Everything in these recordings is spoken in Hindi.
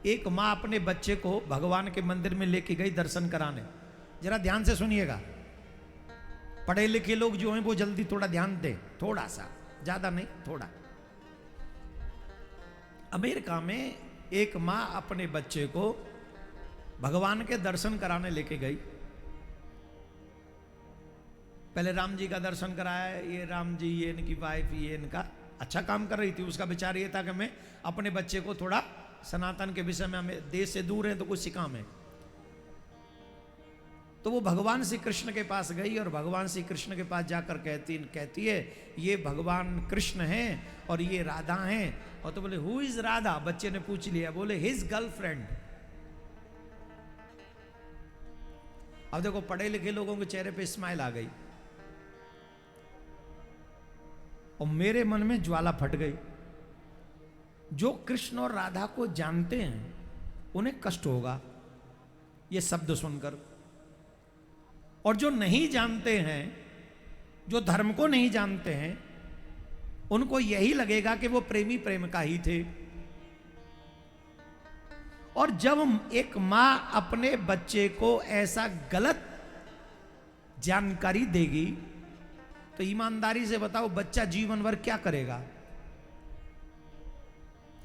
एक माँ अपने बच्चे को भगवान के मंदिर में लेके गई दर्शन कराने। जरा ध्यान से सुनिएगा, पढ़े लिखे लोग जो हैं वो जल्दी थोड़ा ध्यान दें, थोड़ा सा, ज्यादा नहीं, थोड़ा। अमेरिका में एक माँ अपने बच्चे को भगवान के दर्शन कराने लेके गई। पहले राम जी का दर्शन कराया। ये राम जी, ये इनकी वाइफ, ये इनका अच्छा काम कर रही थी। उसका विचार ये था कि मैं अपने बच्चे को थोड़ा सनातन के विषय में, हमें देश से दूर है तो कुछ सिखाएं। तो वो भगवान श्री कृष्ण के पास गई और भगवान श्री कृष्ण के पास जाकर कहती है ये भगवान कृष्ण हैं और ये राधा हैं। और तो बोले हु इज राधा? बच्चे ने पूछ लिया। बोले हिज गर्लफ्रेंड। अब देखो पढ़े लिखे लोगों के चेहरे पे स्माइल आ गई और मेरे मन में ज्वाला फट गई। जो कृष्ण और राधा को जानते हैं उन्हें कष्ट होगा ये शब्द सुनकर, और जो नहीं जानते हैं, जो धर्म को नहीं जानते हैं, उनको यही लगेगा कि वो प्रेमी प्रेमिका ही थे। और जब एक मां अपने बच्चे को ऐसा गलत जानकारी देगी तो ईमानदारी से बताओ बच्चा जीवन भर क्या करेगा?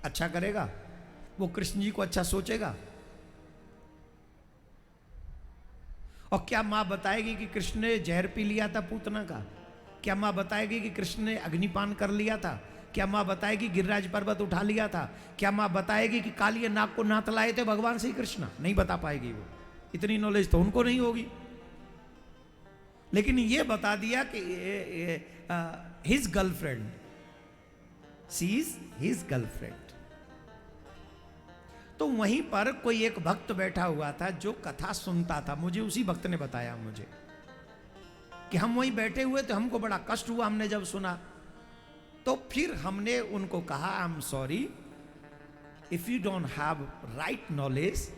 अच्छा करेगा? वो कृष्ण जी को अच्छा सोचेगा? और क्या मां बताएगी कि कृष्ण ने जहर पी लिया था पूतना का? क्या मां बताएगी कि कृष्ण ने अग्निपान कर लिया था? क्या मां बताएगी गिरिराज पर्वत उठा लिया था? क्या मां बताएगी कि कालिय नाग को नाथ लाए थे भगवान श्री कृष्ण? नहीं बता पाएगी वो, इतनी नॉलेज तो उनको नहीं होगी। लेकिन ये बता दिया कि his girlfriend, she is his girlfriend. तो वहीं पर कोई एक भक्त बैठा हुआ था जो कथा सुनता था। मुझे उसी भक्त ने बताया मुझे कि हम वहीं बैठे हुए तो हमको बड़ा कष्ट हुआ हमने जब सुना। तो फिर हमने उनको कहा I am sorry, if you don't have right knowledge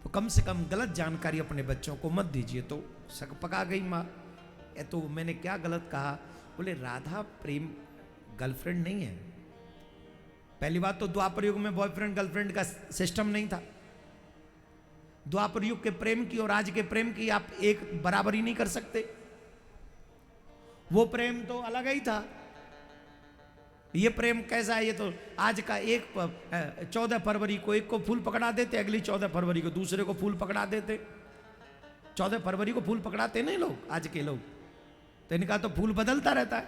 तो कम से कम गलत जानकारी अपने बच्चों को मत दीजिए। तो सक पका गई माँ, तो मैंने क्या गलत कहा? बोले राधा प्रेम गर्लफ्रेंड नहीं है। पहली बात तो द्वापर युग में बॉयफ्रेंड गर्लफ्रेंड का सिस्टम नहीं था। द्वापर युग के प्रेम की और आज के प्रेम की आप एक बराबरी नहीं कर सकते। वो प्रेम तो अलग ही था। ये प्रेम कैसा है? ये तो आज का एक 14 फरवरी को एक को फूल पकड़ा देते, अगली 14 फरवरी को दूसरे को फूल पकड़ा देते। 14 फरवरी को फूल पकड़ाते नहीं लोग, आज के लोग तो इनका तो फूल बदलता रहता है।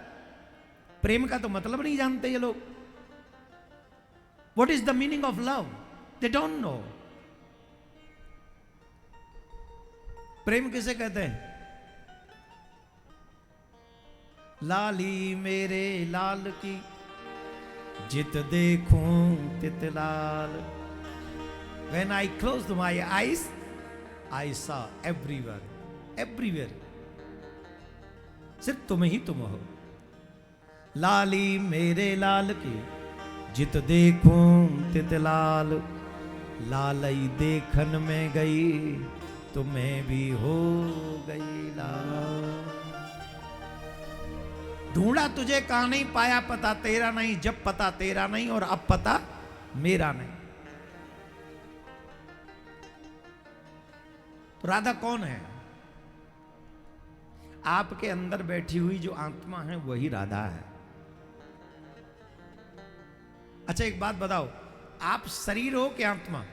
प्रेम का तो मतलब नहीं जानते ये लोग। What is the meaning of love? They don't know. प्रेम किसे कहते हैं? लाली मेरे लाल की जित देखूं तित लाल। When I closed my eyes, I saw everywhere, everywhere. सिर्फ तुम ही तुम हो। लाली मेरे लाल की जित देखूं तित लाल। लालई देखन में गई तुम्हें भी हो गई लाल। ढूंढा तुझे कहां नहीं पाया पता तेरा नहीं, जब पता तेरा नहीं और अब पता मेरा नहीं। तो राधा कौन है? आपके अंदर बैठी हुई जो आत्मा है वही राधा है। अच्छा एक बात बताओ, आप शरीर हो कि आत्मा?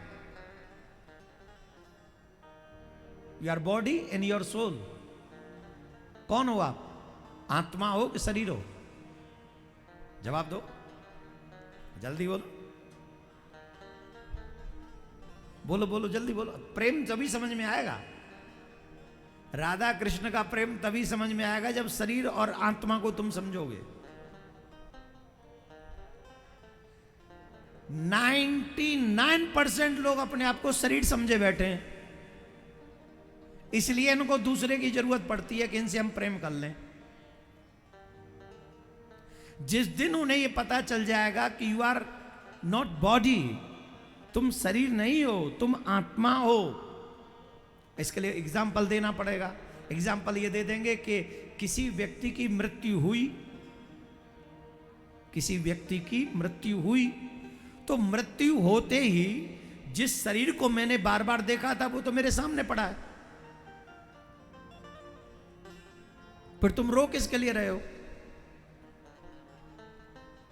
Your body and your soul. कौन हो आप? आत्मा हो कि शरीर हो? जवाब दो, जल्दी बोलो, बोलो बोलो जल्दी बोलो। प्रेम तभी समझ में आएगा, राधा कृष्ण का प्रेम तभी समझ में आएगा जब शरीर और आत्मा को तुम समझोगे। 99% लोग अपने आप को शरीर समझे बैठे हैं, इसलिए इनको दूसरे की जरूरत पड़ती है कि इनसे हम प्रेम कर लें। जिस दिन उन्हें यह पता चल जाएगा कि यू आर नॉट बॉडी, तुम शरीर नहीं हो, तुम आत्मा हो। इसके लिए एग्जाम्पल देना पड़ेगा। एग्जाम्पल ये दे देंगे कि किसी व्यक्ति की मृत्यु हुई, किसी व्यक्ति की मृत्यु हुई तो मृत्यु होते ही जिस शरीर को मैंने बार बार देखा था वो तो मेरे सामने पड़ा है, फिर तुम रो किसके लिए रहे हो?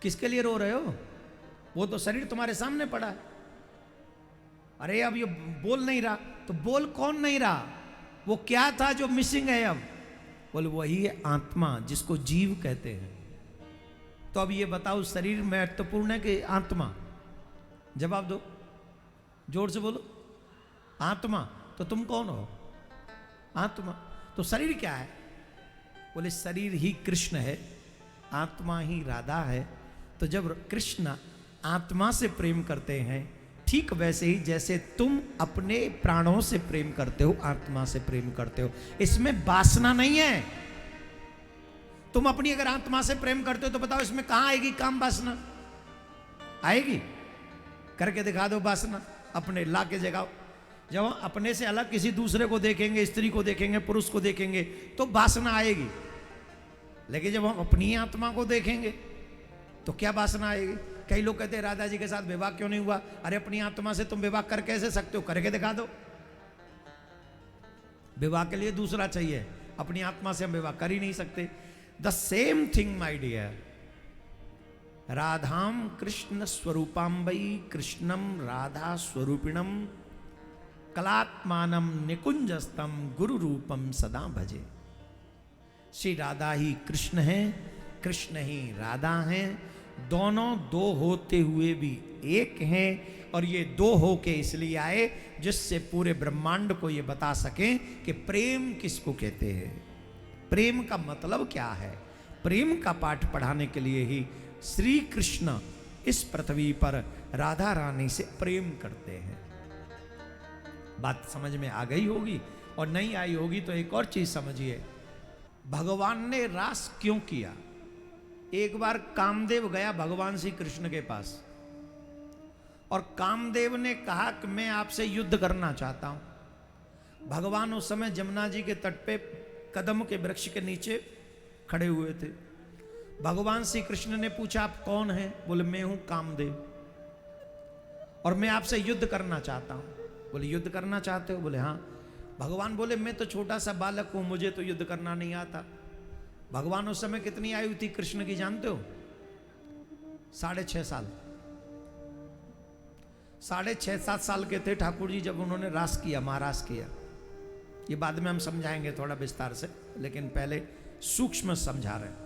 किसके लिए रो रहे हो? वो तो शरीर तुम्हारे सामने पड़ा है। अरे अब ये बोल नहीं रहा, तो बोल कौन नहीं रहा? वो क्या था जो मिसिंग है अब? बोल वही है आत्मा, जिसको जीव कहते हैं। तो अब ये बताओ, शरीर महत्वपूर्ण है कि आत्मा? जवाब दो, जोर से बोलो। आत्मा। तो तुम कौन हो? आत्मा। तो शरीर क्या है? बोले शरीर ही कृष्ण है, आत्मा ही राधा है। तो जब कृष्ण आत्मा से प्रेम करते हैं, ठीक वैसे ही जैसे तुम अपने प्राणों से प्रेम करते हो, आत्मा से प्रेम करते हो। इसमें वासना नहीं है। तुम अपनी अगर आत्मा से प्रेम करते हो तो बताओ इसमें कहां आएगी काम वासना? आएगी? करके दिखा दो वासना, अपने ला के जगाओ। जब अपने से अलग किसी दूसरे को देखेंगे, स्त्री को देखेंगे, पुरुष को देखेंगे, तो वासना आएगी। लेकिन जब हम अपनी आत्मा को देखेंगे तो क्या वासना आएगी? कई लोग कहते हैं राधा जी के साथ विवाह क्यों नहीं हुआ? अरे अपनी आत्मा से तुम विवाह कर कैसे सकते हो? करके दिखा दो। विवाह के लिए दूसरा चाहिए, अपनी आत्मा से हम विवाह कर ही नहीं सकते। The same thing my dear, राधाम कृष्ण स्वरूपाम्बई कृष्णम राधा स्वरूपिणम कलात्मानम निकुंजस्तम गुरु रूपम सदा भजे। श्री राधा ही कृष्ण है, कृष्ण ही राधा हैं। दोनों दो होते हुए भी एक हैं, और ये दो होके इसलिए आए जिससे पूरे ब्रह्मांड को ये बता सकें कि प्रेम किसको कहते हैं, प्रेम का मतलब क्या है। प्रेम का पाठ पढ़ाने के लिए ही श्री कृष्ण इस पृथ्वी पर राधा रानी से प्रेम करते हैं। बात समझ में आ गई होगी, और नहीं आई होगी तो एक और चीज समझिए, भगवान ने रास क्यों किया? एक बार कामदेव गया भगवान श्री कृष्ण के पास, और कामदेव ने कहा कि मैं आपसे युद्ध करना चाहता हूं। भगवान उस समय जमुना जी के तट पे कदम के वृक्ष के नीचे खड़े हुए थे। भगवान श्री कृष्ण ने पूछा आप कौन हैं? बोले मैं हूं कामदेव, और मैं आपसे युद्ध करना चाहता हूं। बोले युद्ध करना चाहते हो? बोले हाँ। भगवान बोले मैं तो छोटा सा बालक हूं, मुझे तो युद्ध करना नहीं आता। भगवान उस समय कितनी आयु थी कृष्ण की जानते हो? 6.5 साल। 6.5-7 साल के थे ठाकुर जी जब उन्होंने रास किया, महारास किया। ये बाद में हम समझाएंगे थोड़ा विस्तार से, लेकिन पहले सूक्ष्म समझा रहे हैं।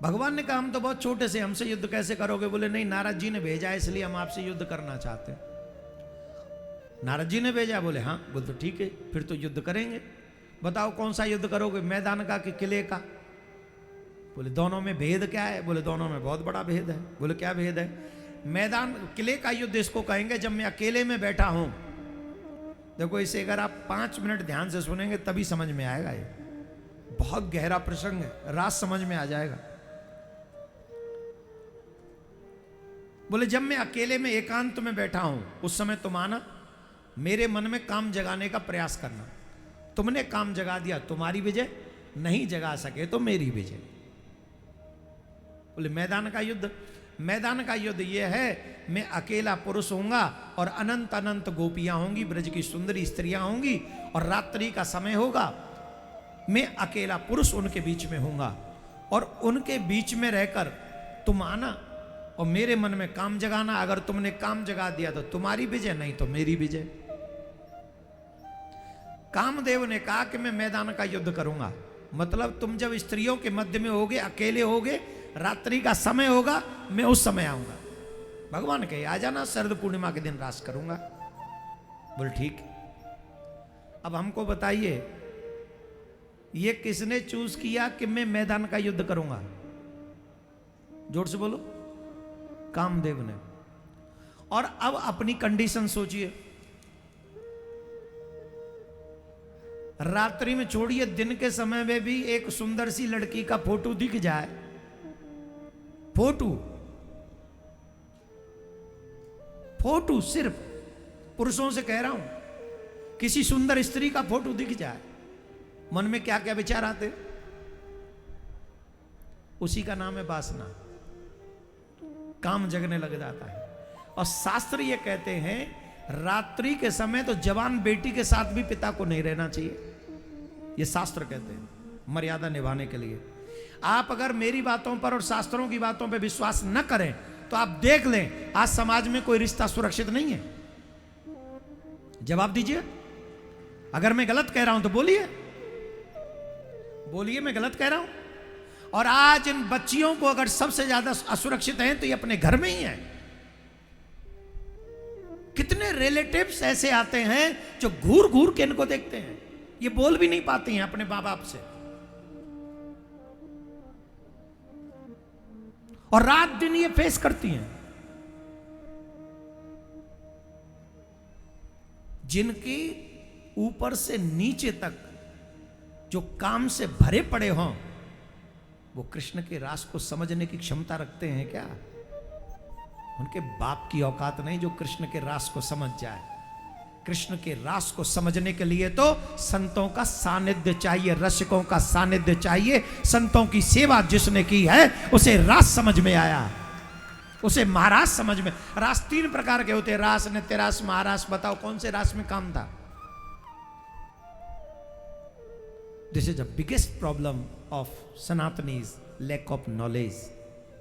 भगवान ने कहा हम तो बहुत छोटे से, हमसे युद्ध कैसे करोगे? बोले नहीं, नारद जी ने भेजा इसलिए हम आपसे युद्ध करना चाहते हैं। नारद जी ने भेजा? बोले हाँ। बोले तो ठीक है, फिर तो युद्ध करेंगे। बताओ कौन सा युद्ध करोगे, मैदान का कि किले का? बोले दोनों में भेद क्या है? बोले दोनों में बहुत बड़ा भेद है। बोले क्या भेद है? मैदान किले का युद्ध इसको कहेंगे जब मैं अकेले में बैठा हूं। देखो इसे अगर आप 5 मिनट ध्यान से सुनेंगे तभी समझ में आएगा। ये बहुत गहरा प्रसंग है, रात समझ में आ जाएगा। बोले जब मैं अकेले में एकांत में बैठा हूं उस समय तुम आना, मेरे मन में काम जगाने का प्रयास करना। तुमने काम जगा दिया, तुम्हारी विजय। नहीं जगा सके तो मेरी विजय। बोले मैदान का युद्ध? मैदान का युद्ध यह है मैं अकेला पुरुष होऊंगा और अनंत अनंत गोपियां होंगी, ब्रज की सुंदरी स्त्रियां होंगी, और रात्रि का समय होगा। मैं अकेला पुरुष उनके बीच में होऊंगा, और उनके बीच में रहकर तुम आना और मेरे मन में काम जगाना। अगर तुमने काम जगा दिया तो तुम्हारी विजय, नहीं तो मेरी विजय। कामदेव ने कहा कि मैं मैदान का युद्ध करूंगा। मतलब तुम जब स्त्रियों के मध्य में होगे, अकेले होगे, रात्रि का समय होगा, मैं उस समय आऊंगा। भगवान कहे आ जाना, शरद पूर्णिमा के दिन रास करूंगा। बोल ठीक। अब हमको बताइए ये किसने चूज किया कि मैं मैदान का युद्ध करूंगा? जोर से बोलो। कामदेव ने। और अब अपनी कंडीशन सोचिए, रात्रि में छोड़िए, दिन के समय में भी एक सुंदर सी लड़की का फोटो दिख जाए, फोटो सिर्फ पुरुषों से कह रहा हूं, किसी सुंदर स्त्री का फोटो दिख जाए, मन में क्या क्या विचार आते? उसी का नाम है वासना। काम जगने लग जाता है। और शास्त्र ये कहते हैं रात्रि के समय तो जवान बेटी के साथ भी पिता को नहीं रहना चाहिए, ये शास्त्र कहते हैं, मर्यादा निभाने के लिए। आप अगर मेरी बातों पर और शास्त्रों की बातों पर विश्वास न करें तो आप देख लें आज समाज में कोई रिश्ता सुरक्षित नहीं है। जवाब दीजिए, अगर मैं गलत कह रहा हूं तो बोलिए, बोलिए मैं गलत कह रहा हूं। और आज इन बच्चियों को अगर सबसे ज्यादा असुरक्षित हैं तो ये अपने घर में ही हैं। कितने रिलेटिव्स ऐसे आते हैं जो घूर घूर के इनको देखते हैं, ये बोल भी नहीं पाती हैं अपने मां बाप से, और रात दिन ये फेस करती हैं। जिनकी ऊपर से नीचे तक जो काम से भरे पड़े हों वो कृष्ण के रास को समझने की क्षमता रखते हैं क्या? उनके बाप की औकात नहीं जो कृष्ण के रास को समझ जाए। कृष्ण के रास को समझने के लिए तो संतों का सानिध्य चाहिए, रसिकों का सानिध्य चाहिए। संतों की सेवा जिसने की है उसे रास समझ में आया, उसे महारास समझ में। रास 3 प्रकार के होते हैं, रास, नित्य रास, महारास। बताओ कौन से रास में काम था? This is the biggest problem of Sanatanis, lack of knowledge.